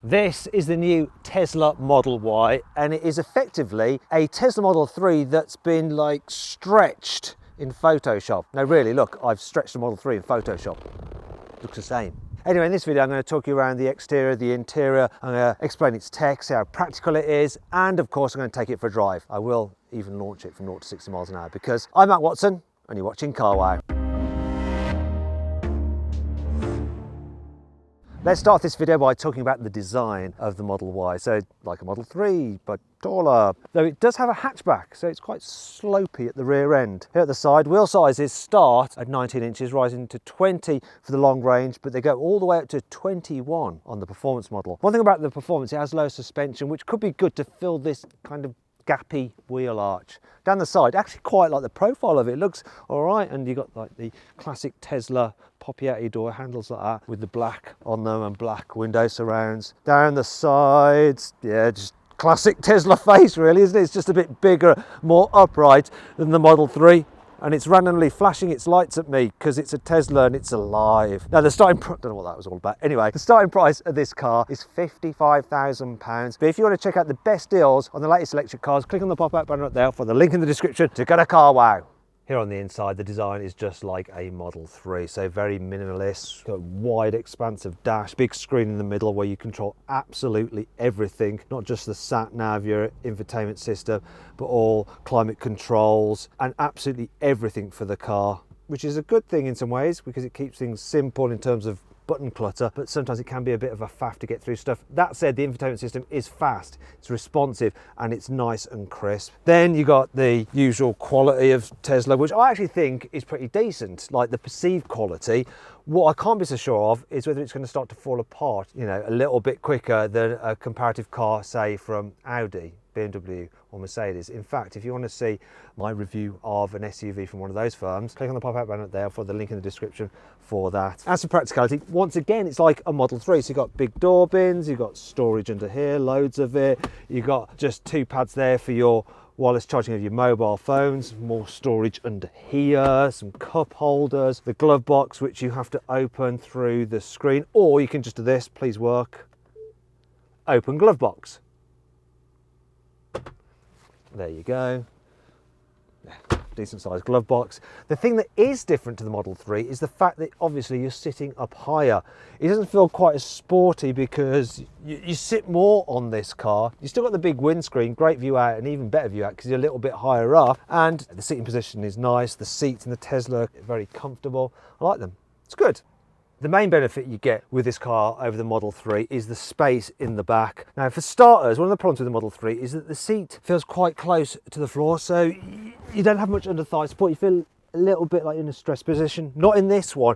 This is the new Tesla Model Y, and it is effectively a Tesla Model 3 that's been like stretched in Photoshop. No, really, look, I've stretched the Model 3 in Photoshop. Looks the same. Anyway, in this video, I'm going to talk you around the exterior, the interior. I'm going to explain its tech, see how practical it is, and of course, I'm going to take it for a drive. I will even launch it from 0 to 60 miles an hour because I'm Matt Watson, and you're watching Car Wow. Let's start this video by talking about the design of the Model Y. So, like a Model 3, but taller. Though it does have a hatchback, so it's quite slopey at the rear end. Here at the side, wheel sizes start at 19 inches, rising to 20 for the long range, but they go all the way up to 21 on the performance model. One thing about the performance, it has low suspension, which could be good to fill this kind of gappy wheel arch. Down the side, actually quite like the profile of it. It looks all right, and you got like the classic Tesla poppy out your door handles like that with the black on them and black window surrounds. Down the sides, yeah, just classic Tesla face really, isn't it? It's just a bit bigger, more upright than the Model 3. And it's randomly flashing its lights at me because it's a Tesla and it's alive. Now the starting price, don't know what that was all about. Anyway, the starting price of this car is £55,000. But if you want to check out the best deals on the latest electric cars, click on the pop-up banner up there for the link in the description to go to Car Wow. Here on the inside, the design is just like a Model 3, so very minimalist, got a wide expansive dash, big screen in the middle where you control absolutely everything, not just the sat nav, your infotainment system, but all climate controls and absolutely everything for the car, which is a good thing in some ways because it keeps things simple in terms of button clutter, but sometimes it can be a bit of a faff to get through stuff. That said, the infotainment system is fast, it's responsive, and it's nice and crisp. Then you got the usual quality of Tesla, which I actually think is pretty decent, like the perceived quality. What I can't be so sure of is whether it's going to start to fall apart, you know, a little bit quicker than a comparative car, say, from Audi, BMW or Mercedes. In fact, if you want to see my review of an SUV from one of those firms, click on the pop-up banner there for the link in the description for that. As for practicality, once again, it's like a Model 3. So you've got big door bins, you've got storage under here, loads of it. You've got just two pads there for your wireless charging of your mobile phones, more storage under here, some cup holders, the glove box, which you have to open through the screen, or you can just do this, please work, open glove box. There you go. Decent sized glove box. The thing that is different to the Model 3 is the fact that obviously you're sitting up higher. It doesn't feel quite as sporty because you sit more on this car. You still got the big windscreen, great view out, and even better view out because you're a little bit higher up, and the seating position is nice. The seats in the Tesla are very comfortable. I like them. It's good. The main benefit you get with this car over the Model 3 is the space in the back. Now, for starters, one of the problems with the Model 3 is that the seat feels quite close to the floor, so you don't have much under thigh support. You feel a little bit like in a stress position. Not in this one.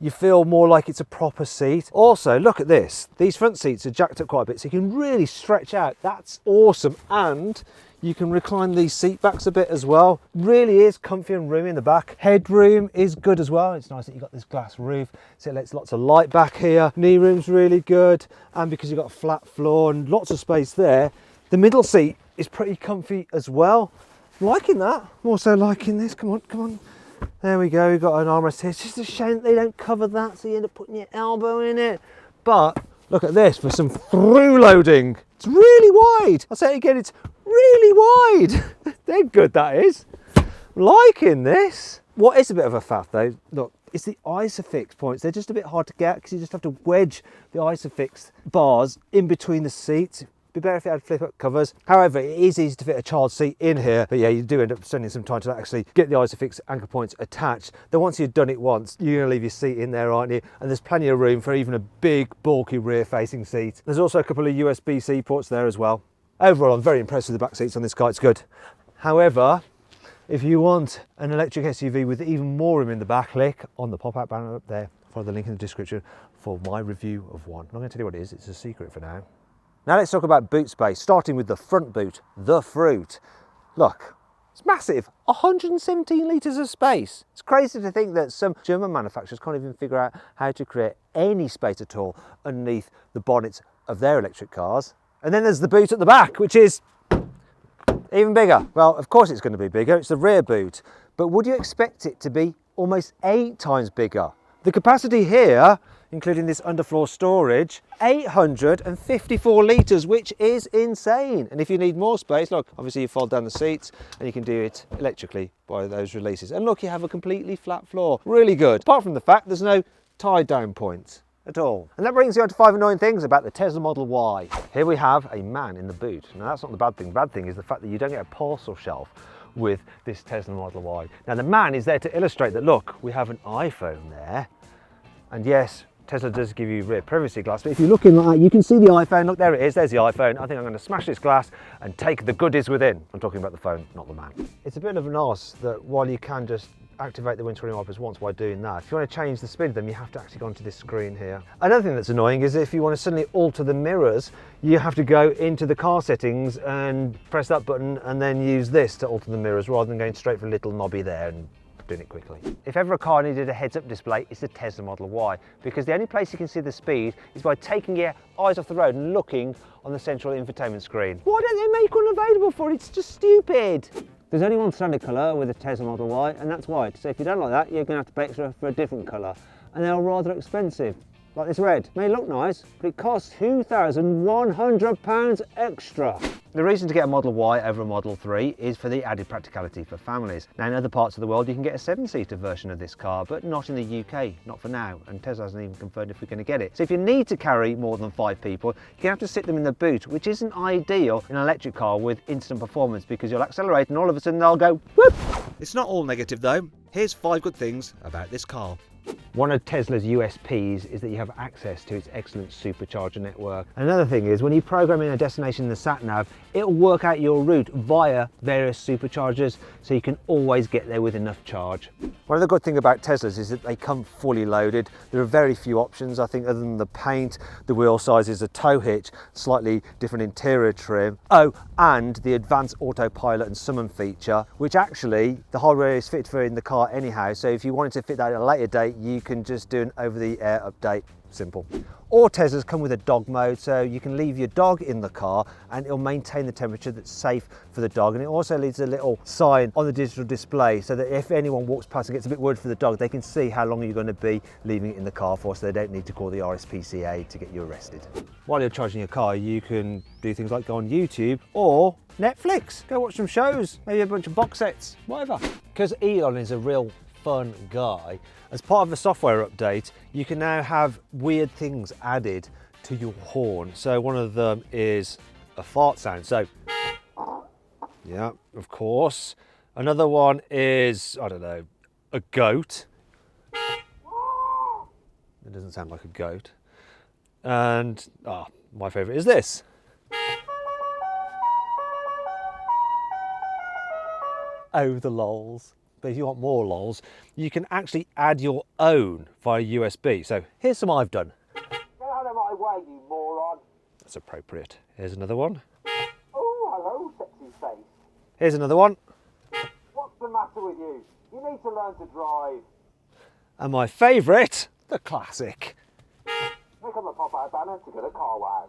You feel more like it's a proper seat. Also, look at this. These front seats are jacked up quite a bit, so you can really stretch out. That's awesome. And you can recline these seat backs a bit as well. Really is comfy and roomy in the back. Headroom is good as well. It's nice that you've got this glass roof, so it lets lots of light back here. Knee room's really good. And because you've got a flat floor and lots of space there, the middle seat is pretty comfy as well. Liking that. I'm also liking this. Come on, come on. There we go, we've got an armrest here. It's just a shame that they don't cover that, so you end up putting your elbow in it. But look at this for some through loading. It's really wide. I'll say it again, it's really wide. They're good, that is. Liking this. What is a bit of a faff though, look, it's the ISOFIX points. They're just a bit hard to get because you just have to wedge the ISOFIX bars in between the seats. Be better if it had flip-up covers. However, it is easy to fit a child seat in here, but yeah, you do end up spending some time to actually get the ISOFIX anchor points attached. Then once you've done it once, you're gonna leave your seat in there, aren't you? And there's plenty of room for even a big, bulky rear-facing seat. There's also a couple of USB-C ports there as well. Overall, I'm very impressed with the back seats on this car, it's good. However, if you want an electric SUV with even more room in the back, click on the pop-up banner up there. Follow the link in the description for my review of one. I'm not gonna tell you what it is, it's a secret for now. Now let's talk about boot space, starting with the front boot, the fruit. Look, it's massive, 117 litres of space. It's crazy to think that some German manufacturers can't even figure out how to create any space at all underneath the bonnets of their electric cars. And then there's the boot at the back, which is even bigger. Well, of course it's going to be bigger, it's the rear boot. But would you expect it to be almost 8 times bigger? The capacity here, including this underfloor storage, 854 litres, which is insane. And if you need more space, look, obviously you fold down the seats and you can do it electrically by those releases. And look, you have a completely flat floor. Really good. Apart from the fact there's no tie down points at all. And that brings you on to 5 annoying things about the Tesla Model Y. Here we have a man in the boot. Now that's not the bad thing. The bad thing is the fact that you don't get a parcel shelf with this Tesla Model Y. Now the man is there to illustrate that, look, we have an iPhone there. And yes, Tesla does give you rear privacy glass, but if you're looking like that, you can see the iPhone. Look, there it is, there's the iPhone. I think I'm going to smash this glass and take the goodies within. I'm talking about the phone, not the man. It's a bit of an arse that while you can just activate the windscreen wipers once by doing that, if you want to change the speed of them, you have to actually go onto this screen here. Another thing that's annoying is if you want to suddenly alter the mirrors, you have to go into the car settings and press that button and then use this to alter the mirrors rather than going straight for a little knobby there and doing it quickly. If ever a car needed a heads-up display, it's the Tesla Model Y, because the only place you can see the speed is by taking your eyes off the road and looking on the central infotainment screen. Why don't they make one available for it? It's just stupid. There's only one standard colour with the Tesla Model Y, and that's white. So if you don't like that, you're going to have to pay extra for a different colour. And they're rather expensive. Like this red. It may look nice, but it costs £2,100 extra. The reason to get a Model Y over a Model 3 is for the added practicality for families. Now in other parts of the world you can get a 7-seater version of this car, but not in the UK, not for now, and Tesla hasn't even confirmed if we're going to get it. So if you need to carry more than 5 people, you have to sit them in the boot, which isn't ideal in an electric car with instant performance, because you'll accelerate and all of a sudden they'll go whoop! It's not all negative though. Here's 5 good things about this car. One of Tesla's USPs is that you have access to its excellent supercharger network. Another thing is when you program in a destination in the sat-nav, it'll work out your route via various superchargers, so you can always get there with enough charge. One of the good things about Teslas is that they come fully loaded. There are very few options, I think, other than the paint, the wheel sizes, a tow hitch, slightly different interior trim. Oh, and the advanced autopilot and summon feature, which actually the hardware is fit for in the car anyhow, so if you wanted to fit that at a later date, you can just do an over-the-air update. Simple. All Teslas come with a dog mode, so you can leave your dog in the car and it'll maintain the temperature that's safe for the dog. And it also leaves a little sign on the digital display so that if anyone walks past and gets a bit worried for the dog, they can see how long you're going to be leaving it in the car for, so they don't need to call the RSPCA to get you arrested. While you're charging your car, you can do things like go on YouTube or Netflix, go watch some shows, maybe a bunch of box sets, whatever. Because Elon is a real fun guy, as part of a software update you can now have weird things added to your horn. So one of them is a fart sound, so yeah, of course. Another one is, I don't know, a goat. It doesn't sound like a goat. And my favourite is this. Oh, the lols. But if you want more lols, you can actually add your own via USB. So here's some I've done. Get out of my way, you moron. That's appropriate. Here's another one. Oh, hello, sexy face. Here's another one. What's the matter with you? You need to learn to drive. And my favourite, the classic. Pick up a pop-out banner to get a car wow.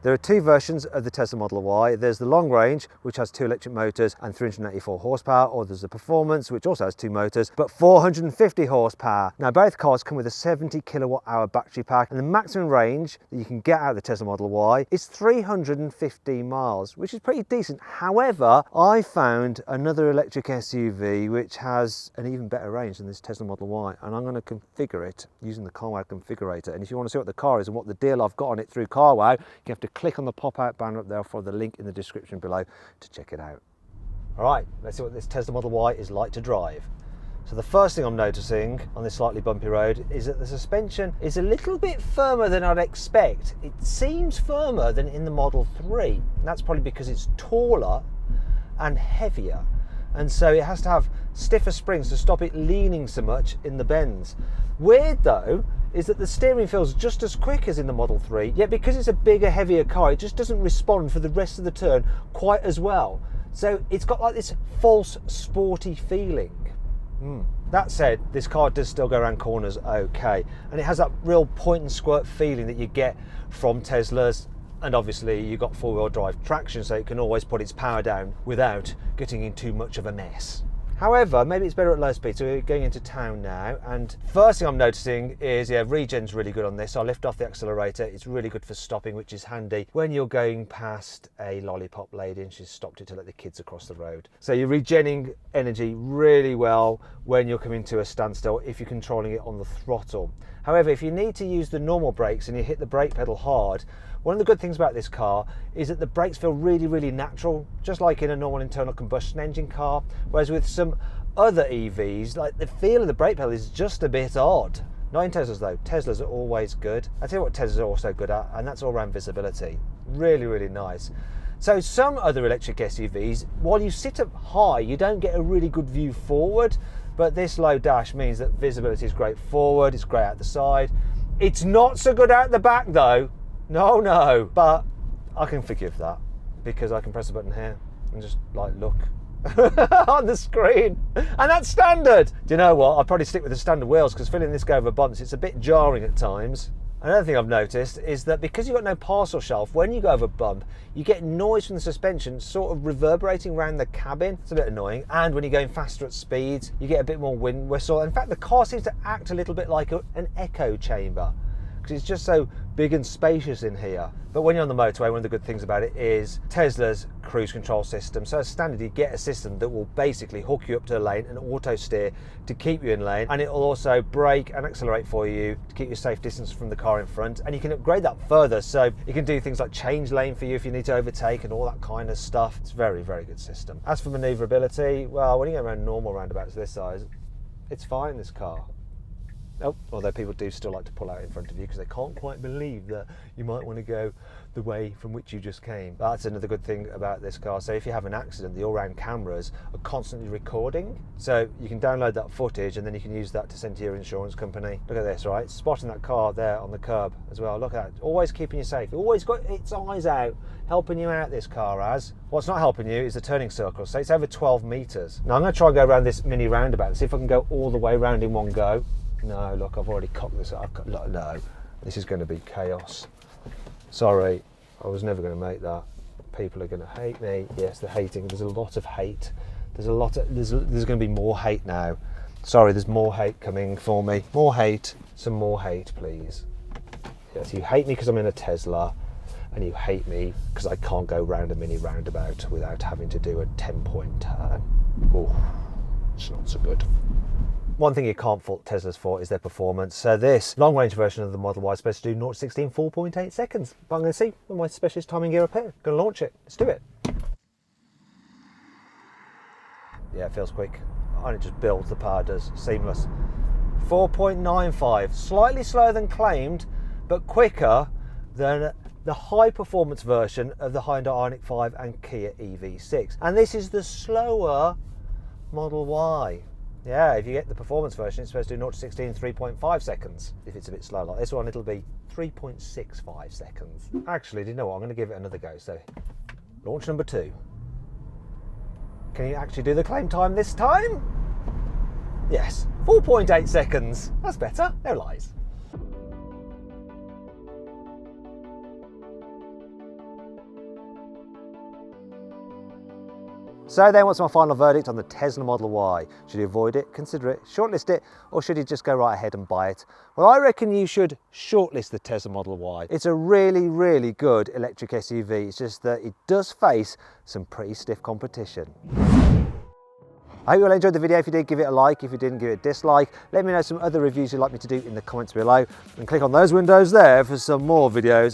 There are 2 versions of the Tesla Model Y. There's the long range, which has 2 electric motors and 384 horsepower, or there's the performance, which also has 2 motors, but 450 horsepower. Now, both cars come with a 70 kilowatt hour battery pack, and the maximum range that you can get out of the Tesla Model Y is 315 miles, which is pretty decent. However, I found another electric SUV which has an even better range than this Tesla Model Y, and I'm going to configure it using the CarWow configurator. And if you want to see what the car is and what the deal I've got on it through CarWow, you have to click on the pop-out banner up there for the link in the description below to check it out. All right, let's see what this Tesla Model Y is like to drive. So the first thing I'm noticing on this slightly bumpy road is that the suspension is a little bit firmer than I'd expect. It seems firmer than in the Model 3. And that's probably because it's taller and heavier, and so it has to have stiffer springs to stop it leaning so much in the bends. Weird though is that the steering feels just as quick as in the Model 3, yet because it's a bigger, heavier car, it just doesn't respond for the rest of the turn quite as well. So it's got like this false sporty feeling. That said, this car does still go around corners okay, and it has that real point and squirt feeling that you get from Teslas. And obviously you've got 4-wheel drive traction, so it can always put its power down without getting in too much of a mess. However, maybe it's better at low speed. So we're going into town now, and first thing I'm noticing is, yeah, regen's really good on this. So I'll lift off the accelerator. It's really good for stopping, which is handy when you're going past a lollipop lady and she's stopped it to let the kids across the road. So you're regenning energy really well when you're coming to a standstill if you're controlling it on the throttle. However, if you need to use the normal brakes and you hit the brake pedal hard, one of the good things about this car is that the brakes feel really, really natural, just like in a normal internal combustion engine car, whereas with some other EVs, like the feel of the brake pedal is just a bit odd. Not in Teslas though. Teslas are always good. I tell you what Teslas are also good at, and that's all around visibility. Really, really nice. So some other electric SUVs, while you sit up high, you don't get a really good view forward, but this low dash means that visibility is great forward, it's great out the side. It's not so good out the back though. No, but I can forgive that because I can press a button here and just like look on the screen, and that's standard. Do you know what? I'll probably stick with the standard wheels because feeling this go over bumps, it's a bit jarring at times. Another thing I've noticed is that because you've got no parcel shelf, when you go over a bump, you get noise from the suspension sort of reverberating around the cabin. It's a bit annoying. And when you're going faster at speeds, you get a bit more wind whistle. In fact, the car seems to act a little bit like an echo chamber, because it's just so big and spacious in here. But when you're on the motorway, one of the good things about it is Tesla's cruise control system. So as standard, you get a system that will basically hook you up to a lane and auto steer to keep you in lane, and it will also brake and accelerate for you to keep you safe distance from the car in front. And you can upgrade that further, so you can do things like change lane for you if you need to overtake and all that kind of stuff. It's a very, very good system. As for manoeuvrability, well, when you go around normal roundabouts this size, it's fine, this car. Oh, although people do still like to pull out in front of you because they can't quite believe that you might want to go the way from which you just came. That's another good thing about this car. So if you have an accident, the all-round cameras are constantly recording. So you can download that footage and then you can use that to send to your insurance company. Look at this, right? Spotting that car there on the curb as well. Look at that. Always keeping you safe. Always got its eyes out, helping you out, this car has. What's not helping you is the turning circle. So it's over 12 meters. Now I'm going to try and go around this mini roundabout and see if I can go all the way around in one go. No, look, I've already cocked this up. No, this is going to be chaos. Sorry, I was never going to make that. People are going to hate me. Yes, they're hating. There's a lot of hate. There's going to be more hate now. Sorry, there's more hate coming for me. More hate. Some more hate, please. Yes, you hate me because I'm in a Tesla, and you hate me because I can't go round a mini roundabout without having to do a 10-point turn. Oh, it's not so good. One thing you can't fault Teslas for is their performance. So this long-range version of the Model Y is supposed to do 0 to 16 4.8 seconds. But I'm going to see with my specialist timing gear up here. Going to launch it. Let's do it. Yeah, it feels quick. And it just builds, the power does. Seamless. 4.95. Slightly slower than claimed, but quicker than the high-performance version of the Hyundai Ioniq 5 and Kia EV6. And this is the slower Model Y. Yeah, if you get the performance version, it's supposed to do 0 to 16 in 3.5 seconds. If it's a bit slow like this one, it'll be 3.65 seconds. Actually, do you know what? I'm going to give it another go. So, launch number 2. Can you actually do the claim time this time? Yes, 4.8 seconds. That's better. No lies. So then, what's my final verdict on the Tesla Model Y? Should you avoid it, consider it, shortlist it, or should you just go right ahead and buy it? Well, I reckon you should shortlist the Tesla Model Y. It's a really, really good electric SUV. It's just that it does face some pretty stiff competition. I hope you all enjoyed the video. If you did, give it a like. If you didn't, give it a dislike. Let me know some other reviews you'd like me to do in the comments below, and click on those windows there for some more videos